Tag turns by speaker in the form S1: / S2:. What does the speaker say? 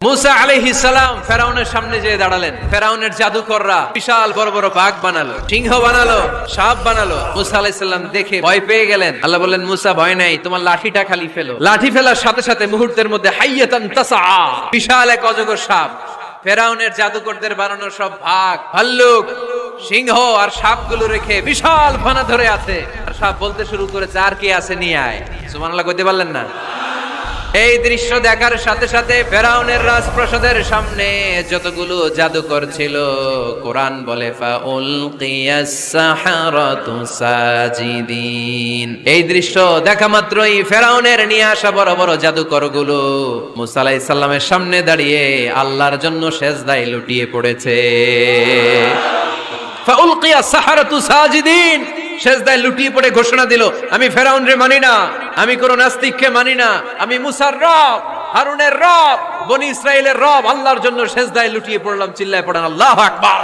S1: মুসা আলাইহিস সালাম ফেরাউনের সামনে যেয়ে দাঁড়ালেন। ফেরাউনের জাদুকররা বিশাল বড় বড় বাঘ বানালো, সিংহ বানালো, সাপ বানালো। মুসা আলাইহিস সালাম দেখে ভয় পেয়ে গেলেন। আল্লাহ বললেন, মুসা ভয় নাই, তোমার লাঠিটা খালি ফেলো। লাঠি ফেলার সাথে সাথে মুহূর্তের মধ্যে হাইয়াতান তাসআ, বিশাল এক অজগর সাপ। ফেরাউনের জাদুকরদের বানানো সব ভাগ, ভাল্লুক, সিংহ আর সাপগুলো রেখে বিশাল ফানা ধরে আছে। আর সাপ বলতে শুরু করেছে, আর কে আছে নিয়ে আয়। সুবহানাল্লাহ কইতে পারলেন না? এই দৃশ্য দেখার সাথে সাথে ফেরাউনের রাজপ্রাসাদের সামনে যতগুলো জাদুকর ছিল, কোরআন বলে ফাউলকিয়াস সাহারাতু সাজিদিন। এই দৃশ্য দেখা মাত্রই ফেরাউনের নিয়ে আসা বড় বড় জাদুকরগুলো মুসা আলাইহিস সালামের সামনে দাঁড়িয়ে আল্লাহর জন্য সেজদায় লুটিয়ে পড়েছে। ফাউলকিয়াস সাহারাতু সাজিদিন, সেজদায় লুটিয়ে পড়ে ঘোষণা দিল, আমি ফেরাউনরে মানি না, আমি কোন নাস্তিককে মানি না, আমি মুসার রব, হারুনের রব, বনি ইসরাইলের রব, আল্লাহর জন্য সেজদায় লুটিয়ে পড়লাম। চিল্লায় পড়েন আল্লাহু আকবার।